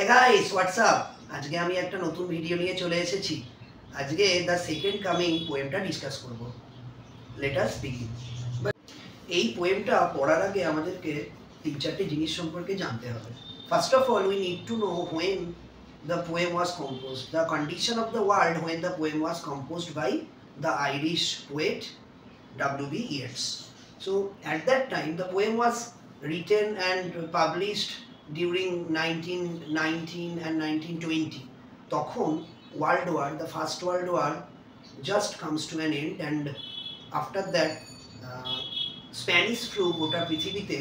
Hey guys, what's up? আজকে আমি একটা নতুন ভিডিও নিয়ে চলে এসেছি। আজকে দ্য সেকেন্ড কামিং পোয়েমটা ডিসকাস করব। Let us begin. এই পোয়েমটা পড়ার আগে আমাদেরকে তিন চারটে জিনিস সম্পর্কে জানতে হবে। First of all, we need to know when the poem was composed, the condition of the world when the poem was composed by the Irish poet W.B. Yeats. So at that time the poem was written and published during 1919 and 1920. তখন World War, the First World War just comes to an end, and after that Spanish flu গোটা পৃথিবীতে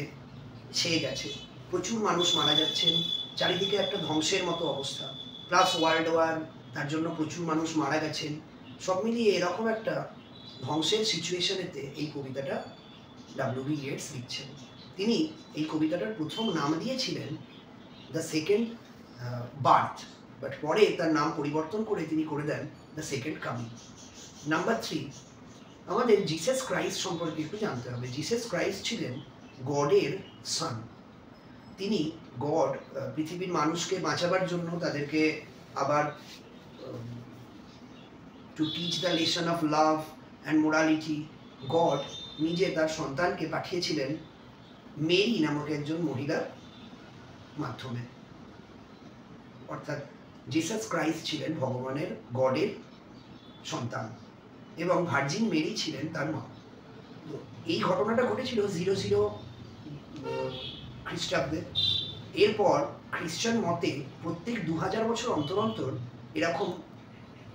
ছেয়ে গেছে। প্রচুর মানুষ মারা যাচ্ছেন, চারিদিকে একটা ধ্বংসের মতো অবস্থা, প্লাস ওয়ার্ল্ড ওয়ার, তার জন্য প্রচুর মানুষ মারা গেছেন। সব মিলিয়ে এরকম একটা ধ্বংসের সিচুয়েশনেতে এই কবিতাটা W.B. Yeats লিখছেন। তিনি এই কবিতাটার প্রথম নাম দিয়েছিলেন দ্য সেকেন্ড বার্থ, বাট পরে তার নাম পরিবর্তন করে তিনি করে দেন দ্য সেকেন্ড কামিং। নাম্বার 3, আমাদের জিসাস ক্রাইস্ট সম্পর্কে একটু জানতে হবে। জিসাস ক্রাইস্ট ছিলেন গডের সন। তিনি গড পৃথিবীর মানুষকে বাঁচাবার জন্য, তাদেরকে আবার to teach the lesson of love and morality, god নিজে তার সন্তানকে পাঠিয়েছিলেন মেরি নামক একজন মহিলার মাধ্যমে। অর্থাৎ জিসাস ক্রাইস্ট ছিলেন ভগবানের, গডের সন্তান, এবং ভার্জিন মেরি ছিলেন তার মা। তো এই ঘটনাটা ঘটেছিল 00 খ্রিস্টাব্দে। এরপর খ্রিস্টান মতে প্রত্যেক 2000 বছর অন্তর অন্তর এরকম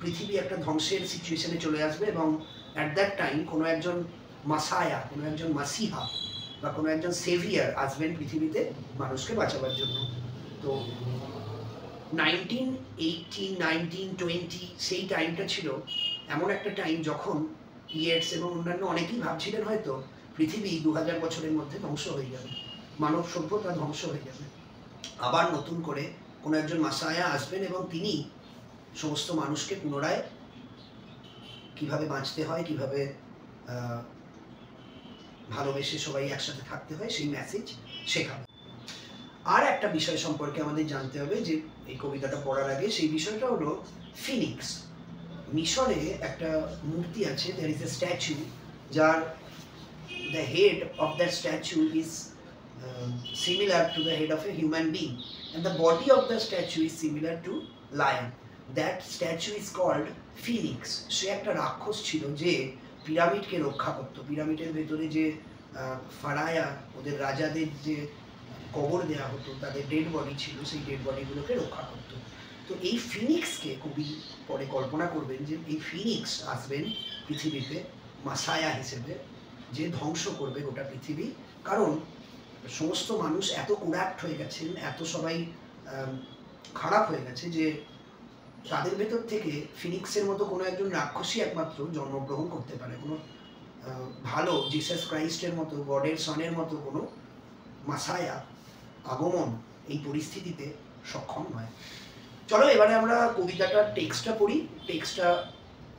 পৃথিবী একটা ধ্বংসের সিচুয়েশনে চলে আসবে, এবং অ্যাট দ্যাট টাইম কোনো একজন মাসায়া, কোনো একজন মাসিহা বা কোনো একজন সেভিয়ার আসবেন পৃথিবীতে মানুষকে বাঁচাবার জন্য। তো 1918, 1920 সেই টাইমটা ছিল এমন একটা টাইম যখন ইয়েটস এবং অন্যান্য অনেকেই ভাবছিলেন হয়তো পৃথিবী 2000 বছরের মধ্যে ধ্বংস হয়ে যাবে, মানব সভ্যতা ধ্বংস হয়ে যাবে, আবার নতুন করে কোনো একজন মাসায়া আসবেন এবং তিনি সমস্ত মানুষকে পুনরায় কিভাবে বাঁচতে হয়, কিভাবে ভালোবেসে সবাই একসাথে থাকতে হয়, সেই মেসেজ শেখাবে। আর একটা বিষয় সম্পর্কে আমাদের জানতে হবে যে এই কবিতাটা পড়ার আগে, সেই বিষয়টা হলো ফিনিক্স। মিশরে একটা মূর্তি আছে, দেয়ার ইজ এ স্ট্যাচু, যার the head of that statue is similar to the head of a human being, and the body of the statue is similar to lion. That statue is called Phoenix. সে একটা রাক্ষস ছিল যে পিরামিডকে রক্ষা করতো। পিরামিডের ভেতরে যে ফারায়া, ওদের রাজাদের যে কবর দেওয়া হতো, তাদের ডেড বডি ছিল, সেই ডেড বডিগুলোকে রক্ষা করতো। তো এই ফিনিক্সকে কবি পরে কল্পনা করবেন যে এই ফিনিক্স আসবেন পৃথিবীতে মাসায়া হিসেবে, যে ধ্বংস করবে গোটা পৃথিবী। কারণ সমস্ত মানুষ এত কোরাপ্ট হয়ে গেছেন, এত সবাই খারাপ হয়ে গেছে যে তাদের ভেতর থেকে ফিনিক্সের মতো কোনো একজন রাক্ষসী একমাত্র জন্মগ্রহণ করতে পারে। কোনো ভালো জিসাস ক্রাইস্টের মতো, গডের সনের মতো কোনো মাসায়া আগমন এই পরিস্থিতিতে সক্ষম নয়। চলো এবারে আমরা কবিতাটার টেক্সটটা পড়ি। টেক্সটটা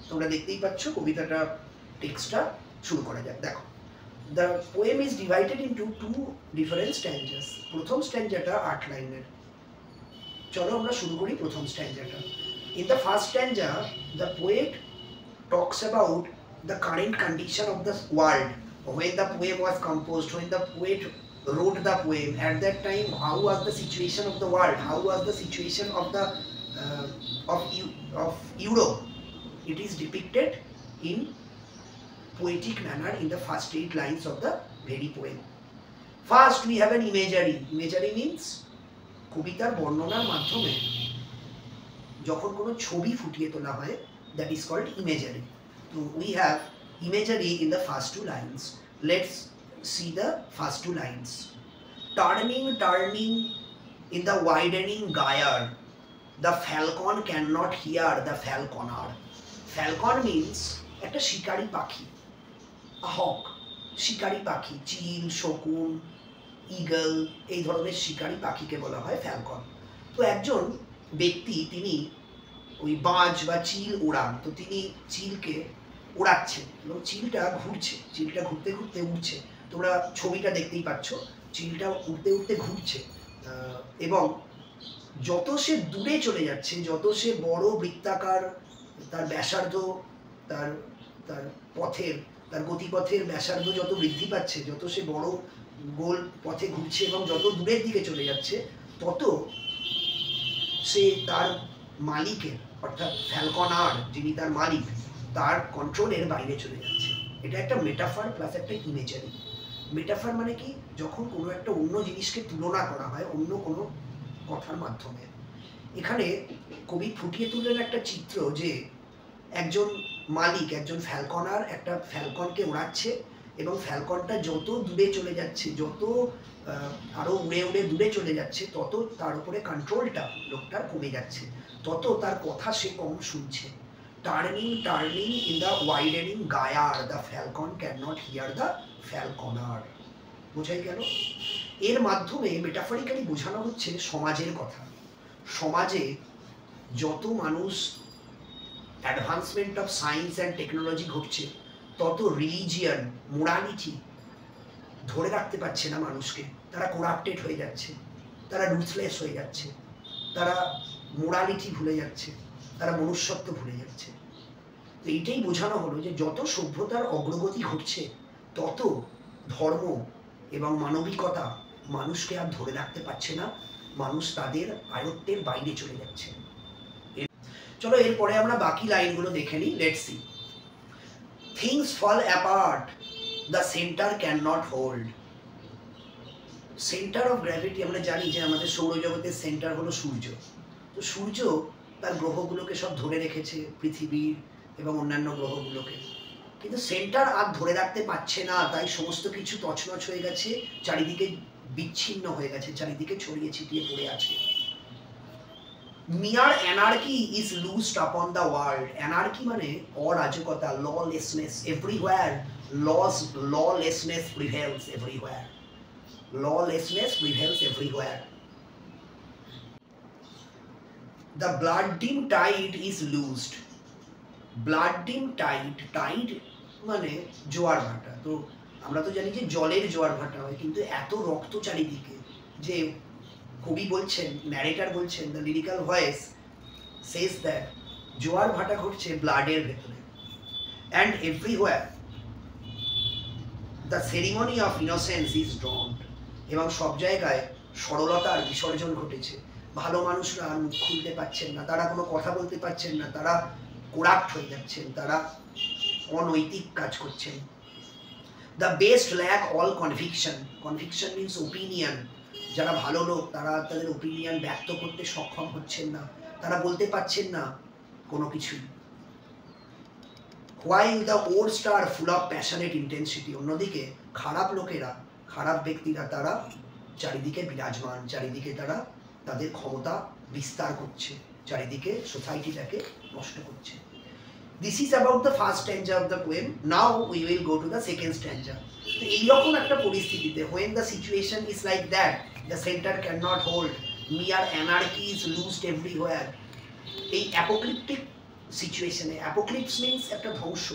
তোমরা দেখতেই পাচ্ছ, কবিতাটা টেক্সটটা শুরু করা যাক। দেখো, the poem is divided into 2 different stanzas. প্রথম স্ট্যাঞ্জাটা 8 লাইনের। চলো আমরা শুরু করি প্রথম স্ট্যাঞ্জাটা। In the first stanza, the poet talks about the current condition of the world when the poem was composed, when the poet wrote the poem. At that time, how was the situation of the world? How was the situation of the of Europe? It is depicted in poetic manner in the first 8 lines of the very poem. First, we have an imagery. Imagery means কবিতার বর্ণনার মাধ্যমে যখন কোনো ছবি ফুটিয়ে তোলা হয়, that is called imagery. So we have imagery in the first 2 lines. Let's see the first 2 lines. Turning, turning in the widening gyre, the falcon cannot hear the falconer. Falcon means একটা শিকারী পাখি, হক, শিকারী পাখি, চিল, শকুন, eagle, এই ধরনের শিকারী পাখিকে বলা হয় ফ্যালকন। তো একজন ব্যক্তি, তিনি ওই বাজ বা চিল ওড়ান, তো তিনি চিলকে ওড়াচ্ছেন এবং চিলটা ঘুরছে, চিলটা ঘুরতে ঘুরতে উড়ছে। তোমরা ছবিটা দেখতেই পাচ্ছ, চিলটা উড়তে উড়তে ঘুরছে এবং যত সে দূরে চলে যাচ্ছে, যত সে বড় বৃত্তাকার তার ব্যাসার্ধ, তার তার পথের তার গতিপথের ব্যাসার্ধ যত বৃদ্ধি পাচ্ছে, যত সে বড় গোল পথে ঘুরছে এবং যত দূরের দিকে চলে যাচ্ছে, তত সে তার মালিকের অর্থাৎ ফ্যালকনার যিনি তার মালিক তার কন্ট্রোলের বাইরে চলে যাচ্ছে। এটা একটা মেটাফার প্লাস একটা ইমেজারি। মেটাফার মানে কি, যখন কোনো একটা অন্য জিনিসকে তুলনা করা হয় অন্য কোনো কথার মাধ্যমে। এখানে কবি ফুটিয়ে তুললেন একটা চিত্র যে একজন মালিক, একজন ফ্যালকনার একটা ফ্যালকনকে ওড়াচ্ছে এবং ফ্যালকনটা যত দূরে চলে যাচ্ছে, যত আরো উড়ে উড়ে দূরে চলে যাচ্ছে, তত তার উপরে কন্ট্রোলটা লোকটার কমে যাচ্ছে, তত তার কথা সে কম শুনছে। Turning in the widening gyre, the falcon can not hear the falconer. বোঝাই গেল? এর মাধ্যমে মেটাফরিক্যালি বোঝানো হচ্ছে সমাজের কথা। সমাজে যত মানুষ advancement of science and technology ঘটছে, তত রিলিজিয়ান, মোরালিটি ধরে রাখতে পারছে না মানুষকে। তারা করাপ্টেড হয়ে যাচ্ছে, তারা রুথলেস হয়ে যাচ্ছে, তারা মোরালিটি ভুলে যাচ্ছে, তারা মনুষ্যত্ব ভুলে যাচ্ছে। তো এইটাই বোঝানো হলো যে যত সভ্যতার অগ্রগতি ঘটছে, তত ধর্ম এবং মানবিকতা মানুষকে আর ধরে রাখতে পারছে না, মানুষ তাদের আয়ত্তের বাইরে চলে যাচ্ছে। চলো এরপরে আমরা বাকি লাইনগুলো দেখে নিই। Let's see. Things fall apart, the centre can not hold. Centre of gravity, আমরা জানি যে আমাদের সৌরজগতের সেন্টার হলো সূর্য। তো সূর্য তার গ্রহগুলোকে সব ধরে রেখেছে, পৃথিবীর এবং অন্যান্য গ্রহগুলোকে, কিন্তু সেন্টার আর ধরে রাখতে পারছে না। তাই সমস্ত কিছু তছনছ হয়ে গেছে, চারিদিকে বিচ্ছিন্ন হয়ে গেছে, চারিদিকে ছড়িয়ে ছিটিয়ে পড়ে আছে। Mere anarchy is loosed upon the world. Anarchy মানে অরাজকতা, lawlessness everywhere. Lawlessness prevails everywhere. Lawlessness prevails everywhere. The blood-dim tide is loosed. Blood-dim tide, tide মানে জোয়ার ভাটা। তো আমরা তো জানি যে জলের জোয়ার ভাটা হয়, কিন্তু এত রক্ত চারিদিকে যে কবি বলছেন, ন্যারেটার বলছেন, the lyrical voice says that জোয়ার ভাটা ঘটছে ব্লাডের ভেতরে। And everywhere the ceremony of innocence is drowned. এবং সব জায়গায় সরলতার বিসর্জন ঘটেছে। ভালো মানুষরা আর মুখ খুলতে পারছেন না, তারা কোনো কথা বলতে পারছেন না, তারা কোরাপ্ট হয়ে যাচ্ছেন, তারা অনৈতিক কাজ করছেন। The best lack all conviction. Conviction means opinion. যারা ভালো লোক তারা তাদের ওপিনিয়ন ব্যক্ত করতে সক্ষম হচ্ছেন না, তারা বলতে পারছেন না কোনো কিছুই। While the words are full of passionate intensity. অন্যদিকে খারাপ লোকেরা, খারাপ ব্যক্তিরা তারা চারিদিকে বিরাজমান, চারিদিকে তারা তাদের ক্ষমতা বিস্তার করছে, চারিদিকে সোসাইটিটাকে নষ্ট করছে। This is about the first stanza of the poem. Now we will go to the second stanza. তো এইরকম একটা পরিস্থিতিতে, when the situation is like that, the center cannot hold, mere anarchy is loosed everywhere. এই অ্যাপোক্লিপটিক সিচুয়েশনে, apocalypse means একটা ধ্বংস,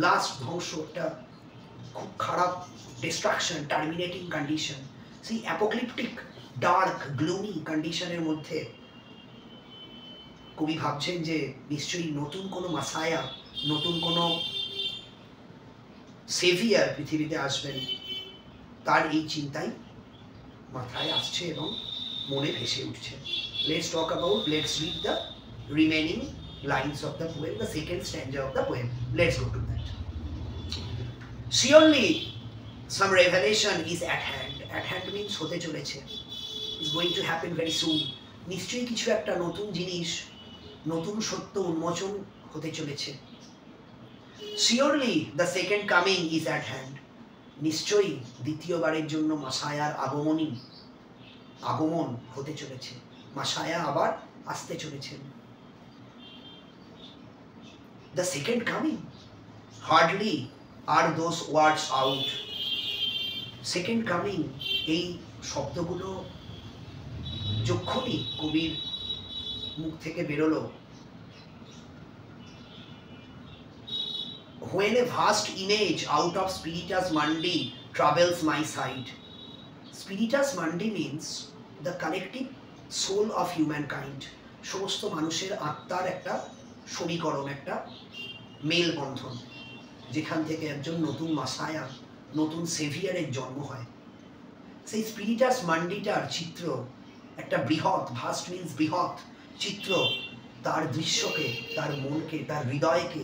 last ধ্বংস, একটা খুব খারাপ ডিস্ট্রাকশন, টার্মিনেটিং কন্ডিশন। সেই অ্যাপোক্লিপটিক ডার্ক গ্লুমি কন্ডিশনের মধ্যে কবি ভাবছেন যে নিশ্চয়ই নতুন কোনো মাসায়া, নতুন কোনো সেভিয়ার পৃথিবীতে আসবেন। তার এই চিন্তাই মাথায় আসছে এবং মনে ভেসে উঠছে। Let's talk about, let's read the remaining lines of the poem, the second stanza of the poem. Let's go to that. Surely some revelation is at hand. At hand means hote choleche, is going to happen very soon. নিশ্চয়ই কিছু একটা নতুন জিনিস, নতুন সত্য উন্মোচন হতে চলেছে। Surely the second coming is at hand. নিশ্চয়ই দ্বিতীয়বারের জন্য মাসায়ার আগমন হতে চলেছে। মাসায়া আবার আসতে চলেছেন। The second coming, hardly are those words out. Second coming, এই শব্দগুলো যখনই কবির মুখ থেকে বেরোলো, when a vast image out of Spiritus Mundi troubles my sight. Spiritus Mundi means the collective soul of humankind, সমস্ত মানুষের আত্মার একটা সমীকরণ, একটা মেলবন্ধন, যেখান থেকে একজন নতুন মাসায়া, নতুন সেভিয়ারের জন্ম হয়। সেই স্পিরিটাস মান্ডিটার চিত্র, একটা বৃহৎ, ভাস্ট মিন্স বৃহৎ চিত্র, তার দৃশ্যকে, তার মনকে, তার হৃদয়কে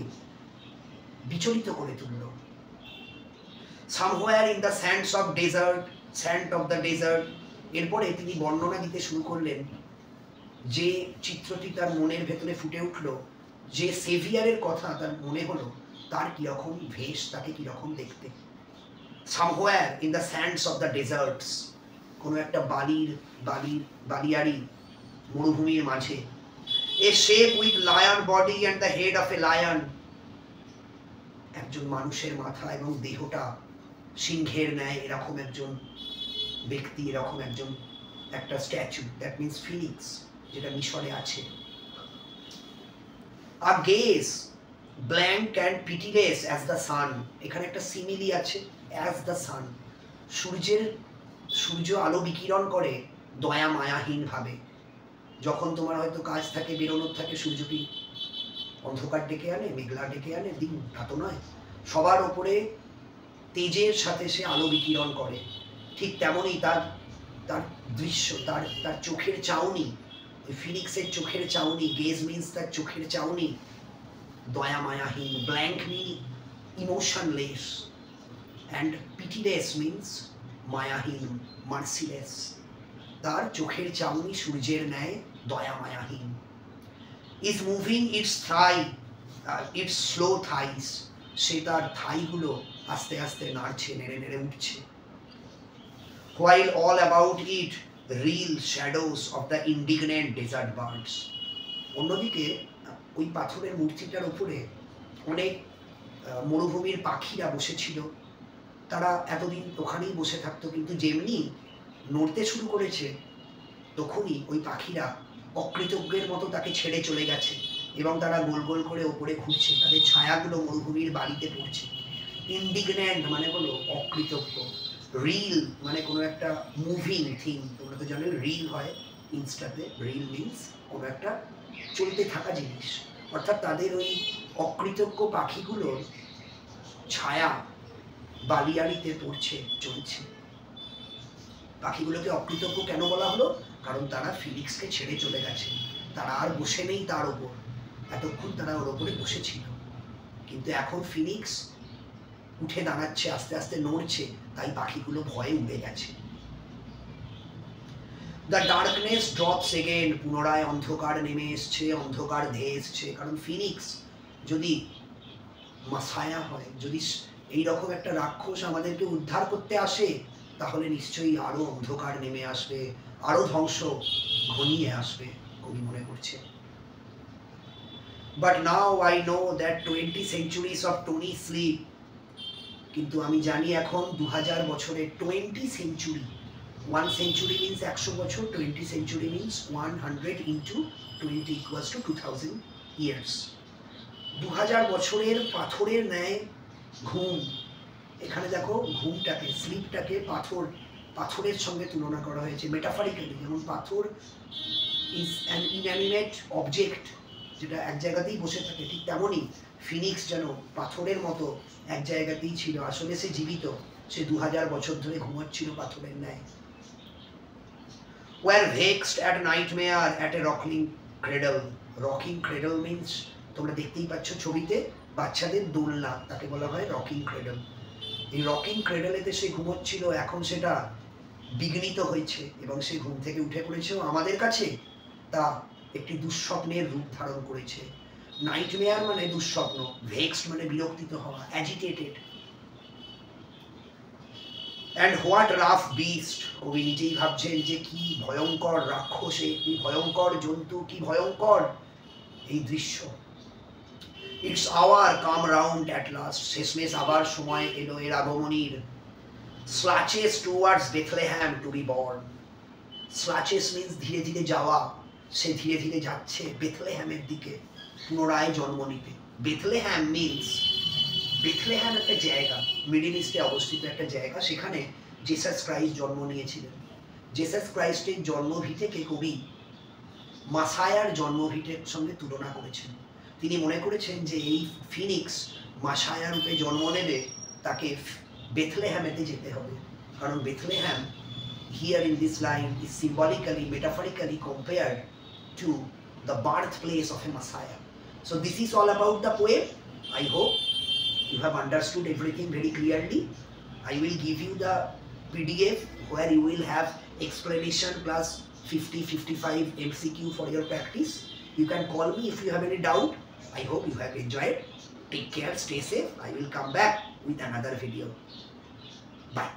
বিচলিত করে তুলল। Somewhere in the sands of desert, sand of the desert, এরপরে তিনি বর্ণনা দিতে শুরু করলেন যে চিত্রটি তার মনের ভেতরে ফুটে উঠল, যে সেভিয়ারের কথা তার মনে হলো, তার কিরকম ভেষ, তাকে কিরকম দেখতে। Somewhere in the sands of the deserts, কোনো একটা বালিয়াড়ি মরুভূমির মাঝে, a shape with lion body and the head of a lion, একজন মানুষের মাথা এবং দেহটা সিংহের ন্যায়, এরকম একজন ব্যক্তি, এরকম একজন একটা স্ট্যাচু, দ্যাট মিন্স ফিনিক্স, যেটা মিশরে আছে। A gaze blank and pitiless as the sun, এখানে একটা সিমিলি আছে, অ্যাজ দ্য সান, সূর্য আলো বিকিরণ করে দয়া মায়াহীন ভাবে। যখন তোমার হয়তো কাজ থাকে, বেরোনোর থাকে, সূর্যটি অন্ধকার ডেকে আনে, মেঘলা ডেকে আনে, দিন তা তো নয়, সবার ওপরে তেজের সাথে সে আলো বিকিরণ করে। ঠিক তেমনই তার দৃশ্য, তার চোখের চাউনি, ফিনিক্সের চোখের চাউনি, গেজ মিন্স তার চোখের চাউনি দয়া মায়াহীন, blank mean emotionless, and pitiless means মায়াহীন, মার্সিলেস। তার চোখের চাউনি সূর্যের ন্যায় দয়া মায়াহীন। Is moving its slow thighs, সে তার থাইগুলো আস্তে আস্তে নাড়ছে, নেড়ে নেড়ে উঠছে। While all about it reel shadows of the indignant desert birds. অন্যদিকে ওই পাথরের মূর্তিটার উপরে অনেক মরুভূমির পাখিরা বসেছিল। তারা এতদিন ওখানেই বসে থাকতো, কিন্তু যেমনি নড়তে শুরু করেছে তখনই ওই পাখিরা অকৃতজ্ঞের মতো তাকে ছেড়ে চলে গেছে এবং তারা গোল গোল করে ওপরে ঘুরছে, তাদের ছায়াগুলো মরুভূমির বাড়িতে পড়ছে। ইনডিগন্যান্ট মানে হলো অকৃতজ্ঞ, রিল মানে কোনো একটা মুভিং থিং, তোমরা তো জানো রিল হয় ইনস্টাতে, রিল মিন্স কোনো একটা চলতে থাকা জিনিস, অর্থাৎ তাদের ওই অকৃতজ্ঞ পাখিগুলোর ছায়া বালিয়াড়িতে পড়ছে, চলছে। পাখিগুলোকে অকৃতজ্ঞ কেন বলা হলো? কারণ তারা ফিনিক্সকে ছেড়ে চলে গেছে, তারা আর বসে নেই তার ওপর, এতক্ষণ তারা ওর ওপরে বসেছিল, কিন্তু এখন ফিনিক্স উঠে দাঁড়াচ্ছে, আস্তে আস্তে নড়ছে, তাই পাখিগুলো ভয়ে উড়ে গেছে। দ্য ডার্কনেস ড্রপস এগেন, পুনরায় অন্ধকার নেমে এসছে, অন্ধকার ধেয়ে এসছে। কারণ ফিনিক্স যদি মাসায়া হয়, যদি এইরকম একটা রাক্ষস আমাদেরকে উদ্ধার করতে আসে, তাহলে নিশ্চয়ই আরো অন্ধকার নেমে আসবে, আরো ধ্বংস ঘনিয়ে আসবে, কবি মনে করছে। But now I know that 20 centuries of Tony sleep, কিন্তু আমি জানি এখন 2000 বছরের 20 সেঞ্চুরি, 1 century means 100 বছর, 20 century means 100 into 20 equals to 2000 years। 2000 বছরের পাথরের ন্যায় ঘুম। এখানে দেখো ঘুমটাকে, স্লিপটাকে পাথরের সঙ্গে তুলনা করা হয়েছে মেটাফরিক্যালি। যেমন পাথর ইজ অ্যান ইনঅ্যানিমেট অবজেক্ট, যেটা এক জায়গাতেই বসে থাকে, ঠিক তেমনই ফিনিক্স যেন পাথরের মতো এক জায়গাতেই ছিল, আসলে সে জীবিত, সে 2000 বছর ধরে ঘুমাচ্ছিল পাথরের ন্যায়। Were vexed at nightmare at a rocking cradle. Rocking cradle means তোমরা দেখতেই পাচ্ছ ছবিতে বাচ্চাদের দোলনা, তাকে বলা হয় রকিং ক্রেডল। এই রকিং ক্রেডলেতে সে ঘুমোচ্ছিল, এখন সেটা বিঘ্নিত হয়েছে এবং সে ঘুম থেকে উঠে পড়েছে, আমাদের কাছে তা একটি দুঃস্বপ্নের রূপ ধারণ করেছে। নাইটমেয়ার মানে দুঃস্বপ্ন, ভেক্সড মানে বিরক্তিত হওয়া, agitated. And what rough beast, কবি নিজেই ভাবছেন যে কি ভয়ঙ্কর রাক্ষস, কি ভয়ঙ্কর জন্তু, কি ভয়ঙ্কর এই দৃশ্য। Its hour come round at last, শেষমেশ আবার সময় এলো এর আগমনীর। Slouches towards Bethlehem to be born. Slouches means ধীরে ধীরে যাওয়া, সে ধীরে ধীরে যাচ্ছে বেথলেহ্যামের দিকে পুনরায় জন্ম নিতে। বেথলেহ্যাম মিন্স, বেথলেহ্যাম একটা জায়গা, মিডল ইস্টে অবস্থিত একটা জায়গা, সেখানে জিসাস ক্রাইস্ট জন্ম নিয়েছিলেন। জেসাস ক্রাইস্টের জন্মভিটেকে কবি মাসায়ার জন্মভিটের সঙ্গে তুলনা করেছেন। তিনি মনে করেছেন যে এই ফিনিক্স মাসায়া রূপে জন্ম নেবে, তাকে বেথলেহ্যামেতে যেতে হবে, কারণ বেথলেহ্যাম here in this line is symbolically, metaphorically compared to the birthplace of a Messiah. So this is all about the poem. I hope you have understood everything very clearly. I will give you the PDF where you will have explanation plus 50-55 MCQ for your practice. You can call me if you have any doubt. I hope you have enjoyed. Take care, stay safe. I will come back with another video. Bye.